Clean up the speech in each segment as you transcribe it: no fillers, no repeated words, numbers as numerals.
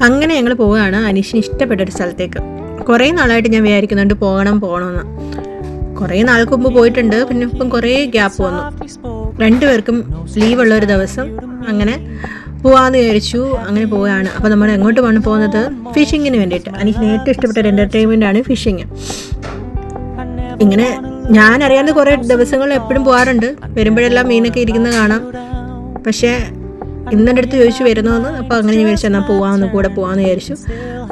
അങ്ങനെ ഞങ്ങൾ പോവുകയാണ് അനീഷിന് ഇഷ്ടപ്പെട്ടൊരു സ്ഥലത്തേക്ക്. കുറേ നാളായിട്ട് ഞാൻ വിചാരിക്കുന്നുണ്ട് പോകണമെന്ന്. കുറേ നാൾക്ക് മുമ്പ് പോയിട്ടുണ്ട്, പിന്നെ ഇപ്പം കുറേ ഗ്യാപ്പ് വന്നു. രണ്ടുപേർക്കും ലീവുള്ളൊരു ദിവസം അങ്ങനെ പോവാമെന്ന് വിചാരിച്ചു. അങ്ങനെ പോവുകയാണ്. അപ്പോൾ നമ്മൾ എങ്ങോട്ട് പോകുന്നത്? ഫിഷിങ്ങിന് വേണ്ടിയിട്ട്. അനീഷിന് ഏറ്റവും ഇഷ്ടപ്പെട്ട ഒരു എൻ്റർടൈൻമെൻറ്റാണ് ഫിഷിങ്. ഇങ്ങനെ ഞാൻ അറിയാവുന്ന കുറേ ദിവസങ്ങൾ എപ്പോഴും പോകാറുണ്ട്. വരുമ്പോഴെല്ലാം മീനൊക്കെ ഇരിക്കുന്നത് കാണാം. പക്ഷേ ഇന്നെൻ്റെ അടുത്ത് ചോദിച്ചു വരുന്നോന്ന്. അപ്പോൾ അങ്ങനെ ഞാൻ വിചാരിച്ചു എന്നാൽ കൂടെ പോകാമെന്ന് വിചാരിച്ചു.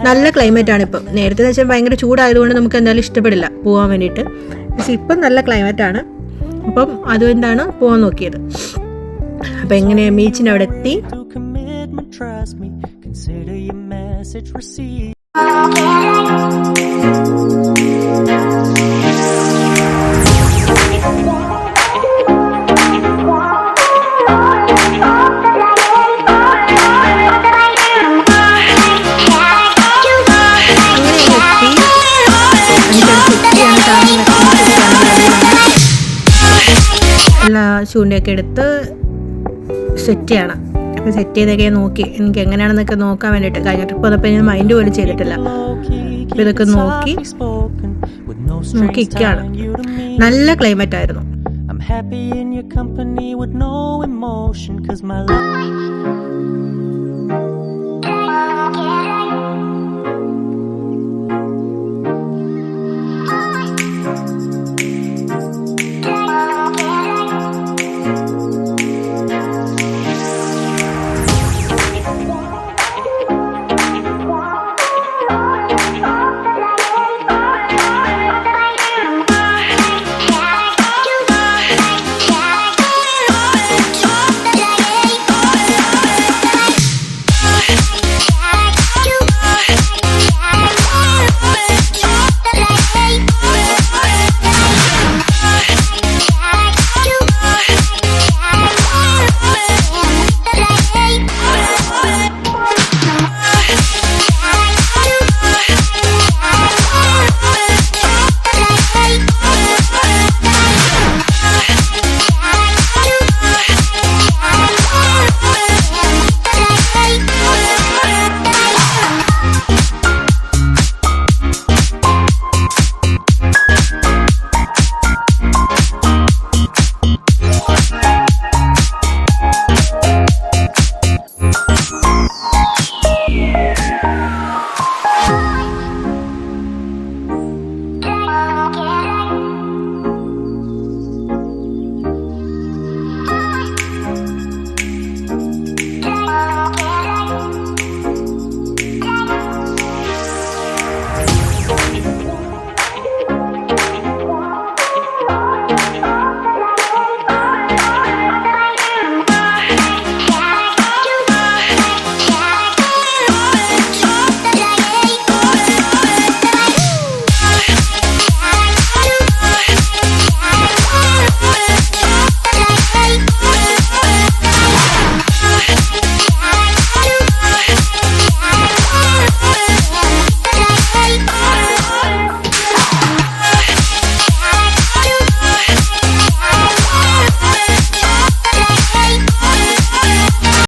നല്ല ക്ലൈമറ്റാണ് ഇപ്പം. നേരത്തെ വെച്ചാൽ ഭയങ്കര ചൂടായതുകൊണ്ട് നമുക്ക് എന്തായാലും ഇഷ്ടപ്പെടില്ല പോകാൻ വേണ്ടിയിട്ട്. പക്ഷേ ഇപ്പം നല്ല ക്ലൈമറ്റാണ്. അപ്പം അതുകൊണ്ടാണ് പോകാൻ നോക്കിയത്. അപ്പം എങ്ങനെ ബീച്ചിൻ്റെ അവിടെ എത്തി. എല്ലാ ചൂണ്ടയൊക്കെ എടുത്ത് സെറ്റ് ചെയ്യണം. അപ്പോൾ സെറ്റ് ചെയ്തൊക്കെ നോക്കി എനിക്ക് എങ്ങനെയാണെന്നൊക്കെ നോക്കാൻ വേണ്ടിയിട്ട്. കഴിഞ്ഞ ട്രിപ്പ് വന്നപ്പോൾ ഞാൻ മൈൻഡ് പോലും ചെയ്തിട്ടില്ല. അപ്പോൾ ഇതൊക്കെ നോക്കി ഇരിക്കുകയാണ്. നല്ല ക്ലൈമറ്റ് ആയിരുന്നു.